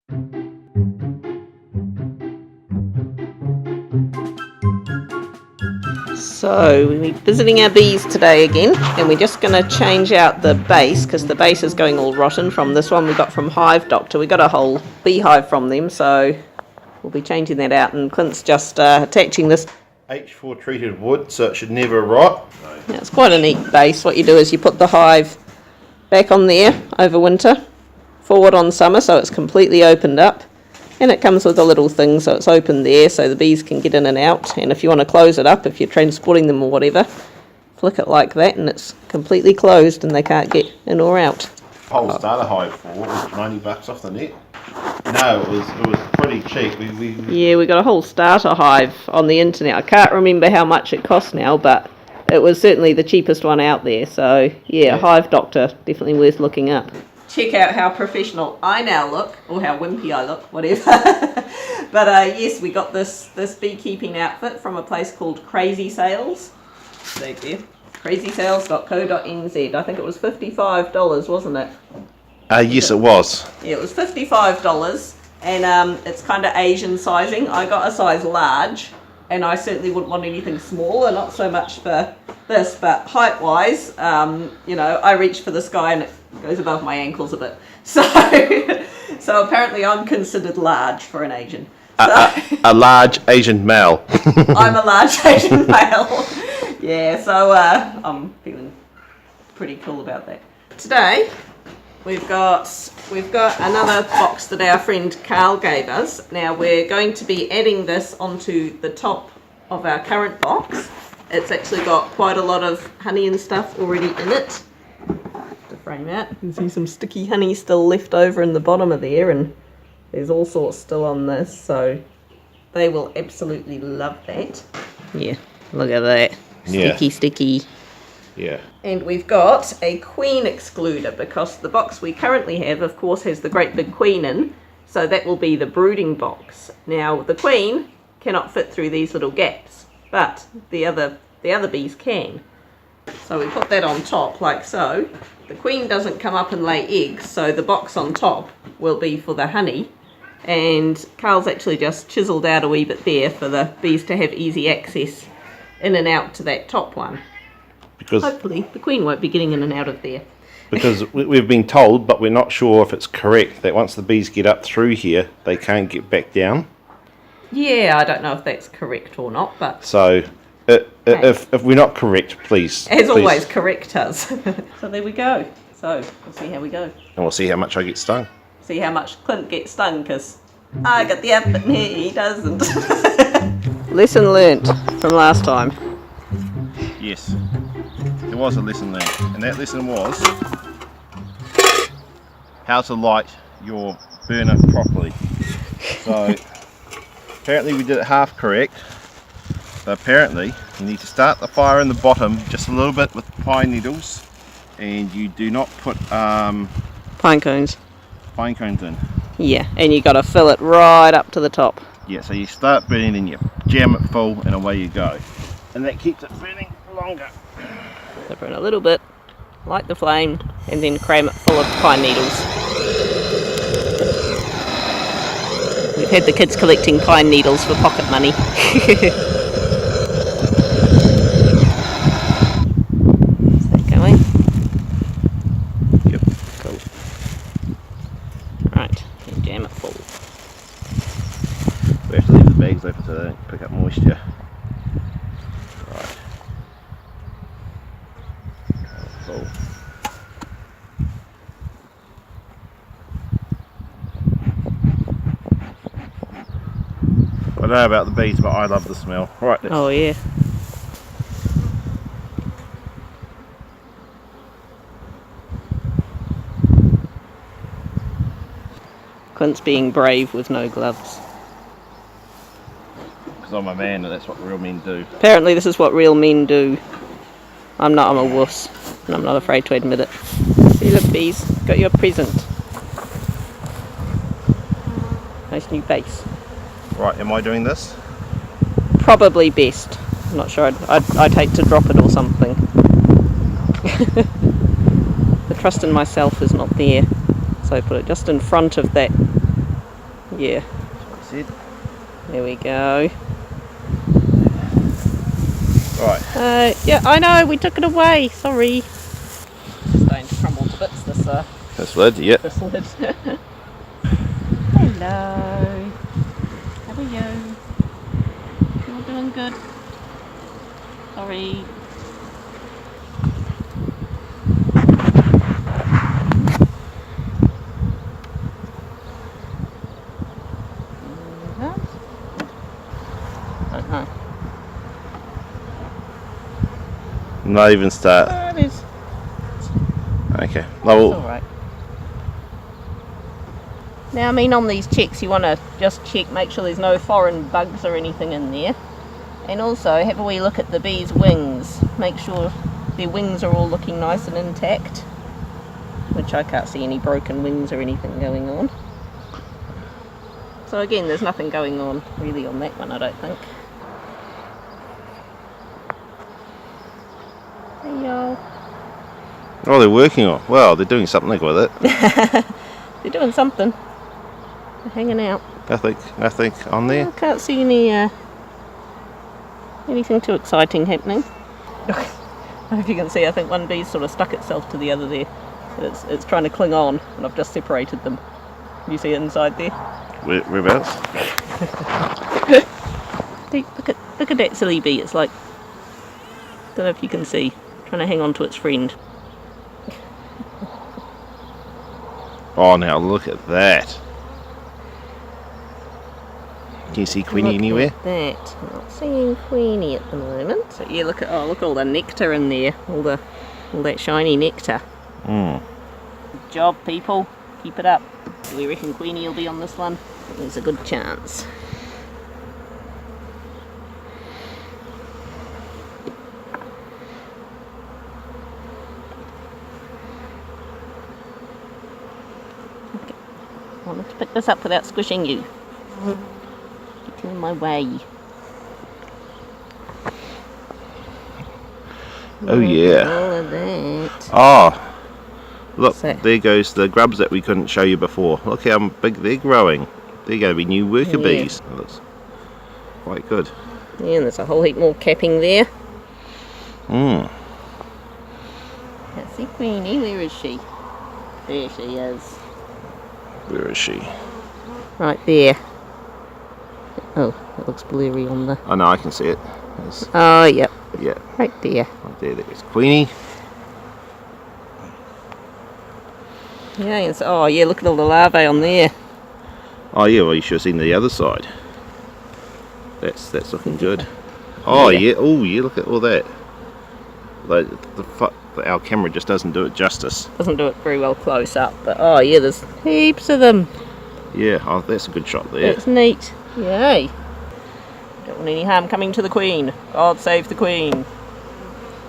So we're visiting our bees today again, and we're just going to change out the base because the base is going all rotten from this one we got from Hive Doctor. We got a whole beehive from them, so we'll be changing that out, and Clint's just attaching this H4 treated wood, so it should never rot. Now, it's quite a neat base. What you do is you put the hive back on there over winter, forward on summer, so it's completely opened up, and it comes with a little thing so it's open there so the bees can get in and out. And if you want to close it up, if you're transporting them or whatever, flick it like that and it's completely closed and they can't get in or out. Whole starter hive for what was it, $90 off the net? No, it was pretty cheap. Yeah, we got a whole starter hive on the internet. I can't remember how much it cost now, but it was certainly the cheapest one out there. So yeah, Hive Doctor, definitely worth looking up. Check out how professional I now look, or how wimpy I look, whatever. But yes, we got this beekeeping outfit from a place called Crazy Sales. Thank you. crazysales.co.nz. I think it was $55, wasn't it? Yes, it was. Yeah, it was $55, and it's kind of Asian sizing. I got a size large, and I certainly wouldn't want anything smaller, not so much for this, but height-wise, you know, I reach for the sky and it goes above my ankles a bit. So, so apparently I'm considered large for an Asian. So, a large Asian male. I'm a large Asian male. Yeah, so I'm feeling pretty cool about that. Today, we've got another box that our friend Carl gave us. Now we're going to be adding this onto the top of our current box. It's actually got quite a lot of honey and stuff already in it. To frame out, you can see some sticky honey still left over in the bottom of there, and there's all sorts still on this, so they will absolutely love that. Yeah, look at that. Sticky. Yeah. And we've got a queen excluder, because the box we currently have, of course, has the great big queen in, so that will be the brooding box. Now, the queen cannot fit through these little gaps, but the other bees can. So we put that on top, like so. The queen doesn't come up and lay eggs, so the box on top will be for the honey. And Carl's actually just chiselled out a wee bit there for the bees to have easy access in and out to that top one. Because hopefully the queen won't be getting in and out of there. Because we've been told, but we're not sure if it's correct, that once the bees get up through here, they can't get back down. Yeah, I don't know if that's correct or not, but... So, if we're not correct, please... As always, correct us. So there we go. So, we'll see how we go. And we'll see how much I get stung. See how much Clint gets stung, because I got the outfit and he doesn't. Lesson learnt from last time. Yes. There was a lesson learned, and that lesson was how to light your burner properly. So apparently we did it half correct, but apparently you need to start the fire in the bottom just a little bit with pine needles, and you do not put pine cones in. Yeah, and you got to fill it right up to the top. Yeah, so you start burning and you jam it full and away you go, and that keeps it burning longer. So burn a little bit, light the flame, and then cram it full of pine needles. We've had the kids collecting pine needles for pocket money. Is that going? Yep. Cool. Right, and jam it full. We have to leave the bags open so they don't pick up moisture. Right. Full. I don't know about the bees, but I love the smell. Right. Oh yeah. Clint's being brave with no gloves. Because I'm a man and that's what real men do. Apparently this is what real men do. I'm a wuss, and I'm not afraid to admit it. See, look bees, got your present. Nice new base. Right, am I doing this? Probably best. I'm not sure, I'd hate to drop it or something. The trust in myself is not there. So I put it just in front of that Yeah. That's it. There we go. Right. Yeah, I know, we took it away. Sorry. It's starting to crumble to bits, This lid, yep. this lid. Hello. How are you? You're doing good. Sorry. Don't know. Not even start. There it is. Okay. It's Well, alright. Now, I mean, on these chicks, you want to just check, make sure there's no foreign bugs or anything in there. And also, have a wee look at the bees' wings. Make sure their wings are all looking nice and intact. Which I can't see any broken wings or anything going on. So again, there's nothing going on really on that one, I don't think. Hey y'all. oh, they're working on. Well, they're doing something with it. They're doing something. They're hanging out. Nothing on there. I can't see any anything too exciting happening. I don't know if you can see, I think one bee's sort of stuck itself to the other there. It's trying to cling on, and I've just separated them. You see it inside there? Whereabouts? Look at that silly bee. It's like, don't know if you can see, trying to hang on to its friend. Oh, now look at that. Can you see Queenie anywhere? Look at that. I'm not seeing Queenie at the moment. So yeah, look at all the nectar in there, all that shiny nectar. Mm. Good job, people. Keep it up. Do we reckon Queenie will be on this one? There's a good chance. Okay. I wanted to pick this up without squishing you. Getting in my way. Oh yeah. All of that. Oh, look, What's that? there goes the grubs that we couldn't show you before. Look how big they're growing. They're going to be new worker Yeah. bees. That looks quite good. Yeah, and there's a whole heap more capping there. Mm. Can't see Queenie. Where is she? There she is. Where is she? Right there. Oh, it looks blurry on the... Oh no, I can see it. There's, Oh, yep. yeah, Right there. right there. There's Queenie. Yeah, and so, oh yeah, look at all the larvae on there. Oh yeah, well you should have seen the other side. That's looking good. Oh Yeah. yeah. Oh yeah, look at all that. Like our camera just doesn't do it justice. Doesn't do it very well close up, but oh yeah, there's heaps of them. Yeah, oh, that's a good shot there. It's neat. Yay. Don't want any harm coming to the Queen. God save the Queen.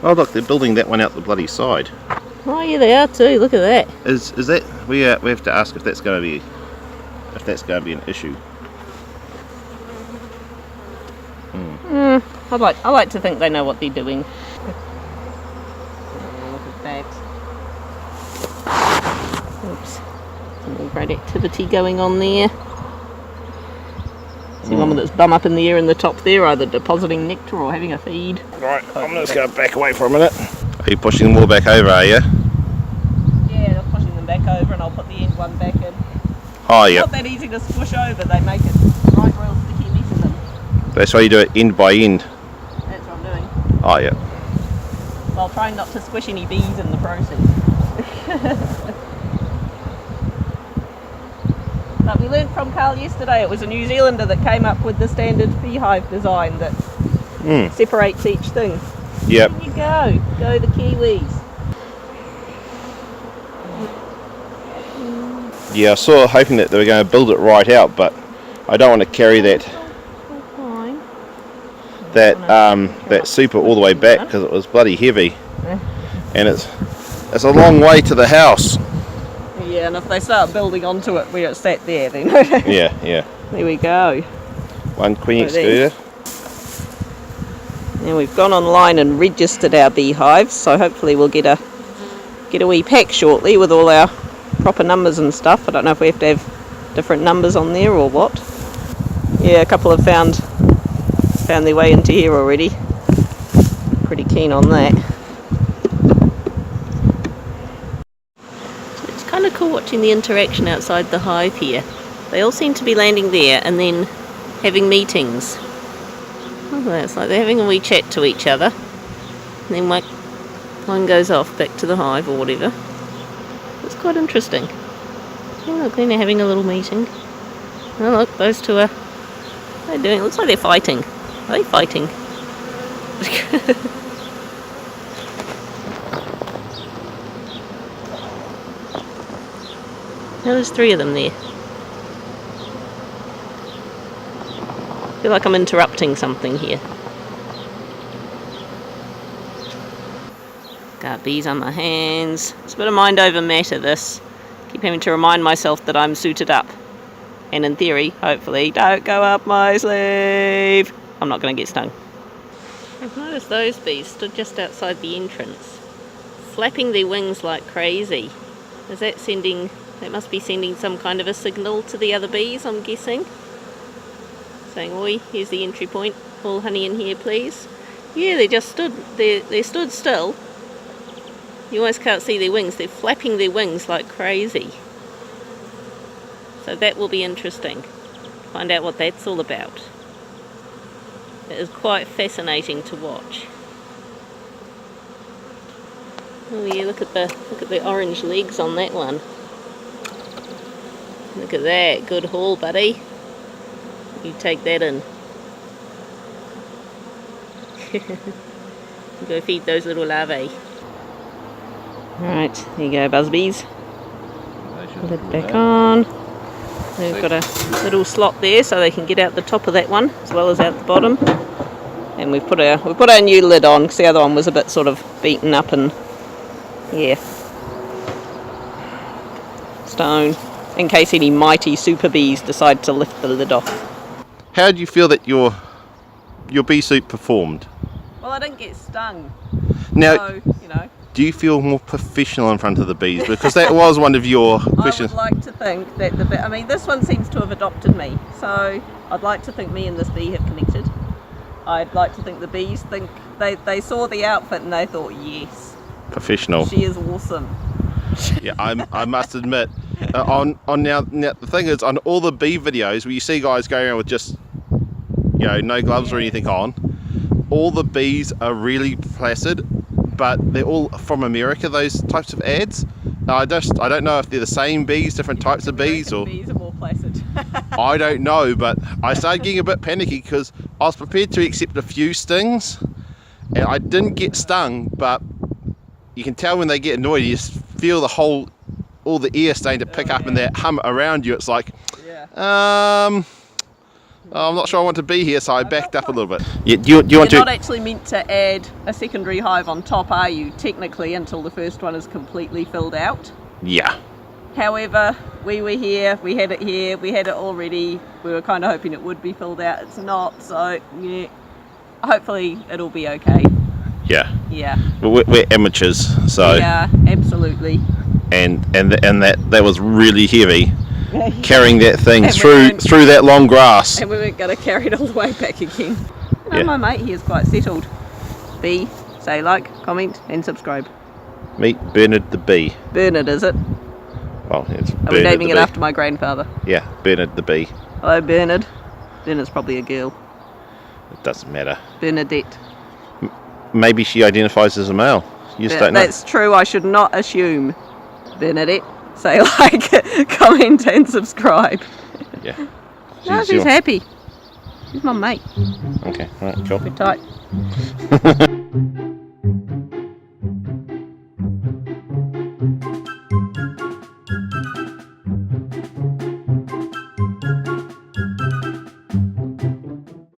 Oh look, they're building that one out the bloody side. Oh yeah, they are too. Look at that. Is that we have to ask if that's going to be an issue. I like to think they know what they're doing. Look at that. Oops. Some great activity going on there. See one with its bum up in the air in the top there, either depositing nectar or having a feed. Right, I'm just going to back away for a minute. Are you pushing them all back over, are you? Yeah, I'm pushing them back over and I'll put the end one back in. Oh yeah. Not that easy to squish over, they make it right real sticky meat in them. That's why you do it end by end. That's what I'm doing. Oh yeah. While trying not to squish any bees in the process. But we learned from Carl yesterday, it was a New Zealander that came up with the standard beehive design that separates each thing. Yep. There you go. Go the Kiwis. Yeah, I saw hoping that they were going to build it right out, but I don't want to carry that Fine. that super all the way back because it was bloody heavy, and it's a long way to the house. Yeah, and if they start building onto it where it's sat there, then Yeah, yeah. there we go. One Queen So there. Excluder. Now we've gone online and registered our beehives, so hopefully we'll get a wee pack shortly with all our proper numbers and stuff. I don't know if we have to have different numbers on there or what. Yeah, a couple have found their way into here already. Pretty keen on that. So it's kind of cool watching the interaction outside the hive here. They all seem to be landing there and then having meetings. Look at that, it's like they're having a wee chat to each other. And then one goes off back to the hive or whatever. It's quite interesting. Oh, look, then they're having a little meeting. Oh look, those two are... What are they doing? It looks like they're fighting. Are they fighting? Now there's 3 of them there. I feel like I'm interrupting something here. Got bees on my hands. It's a bit of mind over matter, this. Keep having to remind myself that I'm suited up. And in theory, hopefully, don't go up my sleeve. I'm not going to get stung. I've noticed those bees stood just outside the entrance, flapping their wings like crazy. Is that sending... That must be sending some kind of a signal to the other bees, I'm guessing. Saying, oi, here's the entry point. All honey in here, please. Yeah, they just stood. They stood still. You almost can't see their wings. They're flapping their wings like crazy. So that will be interesting. Find out what that's all about. It is quite fascinating to watch. Oh yeah, look at the orange legs on that one. Look at that. Good haul, buddy. You take that in. Go feed those little larvae. Alright, there you go, buzzbees. Put it back on. They've got a little slot there so they can get out the top of that one as well as out the bottom. And we've put our new lid on because the other one was a bit sort of beaten up and yeah. Stone. In case any mighty super bees decide to lift the lid off. How do you feel that your bee suit performed? Well, I didn't get stung. Now, so, you know. Do you feel more professional in front of the bees? Because that was one of your questions. I would like to think that I mean, this one seems to have adopted me. So I'd like to think me and this bee have connected. I'd like to think the bees think they saw the outfit and they thought, yes. Professional. She is awesome. Yeah, I must admit, on now the thing is, on all the bee videos where you see guys going around with just, you know, no gloves or anything on, all the bees are really placid, but they're all from America, those types of ads. I don't know if they're the same bees, different types of bees, or bees are more placid. I don't know, but I started getting a bit panicky because I was prepared to accept a few stings, and I didn't get stung, but you can tell when they get annoyed, you just feel all the air starting to pick up and that hum around you. It's like, I'm not sure I want to be here, so I backed up a little bit. Yeah, do you want You're to? not actually meant to add a secondary hive on top, are you? Technically, until the first one is completely filled out. Yeah. However, we were here, we had it already. We were kind of hoping it would be filled out. It's not, so yeah. Hopefully, it'll be okay. Yeah. Yeah. We're amateurs, so. Yeah, absolutely. And that was really heavy, carrying that thing through that long grass. And we weren't going to carry it all the way back again. Yeah. My mate here is quite settled. Bee, say like, comment and subscribe. Meet Bernard the bee. Bernard, is it? Well, it's Bernard. Are we naming the it bee. after my grandfather? Yeah, Bernard the bee. Hello, Bernard. Bernard's probably a girl. It doesn't matter. Bernadette. Maybe she identifies as a male. You just don't know. That's true. I should not assume. Bernadette, say like, comment and subscribe. Yeah. No, she's happy. She's my mate. Okay, right, cool. We're tight.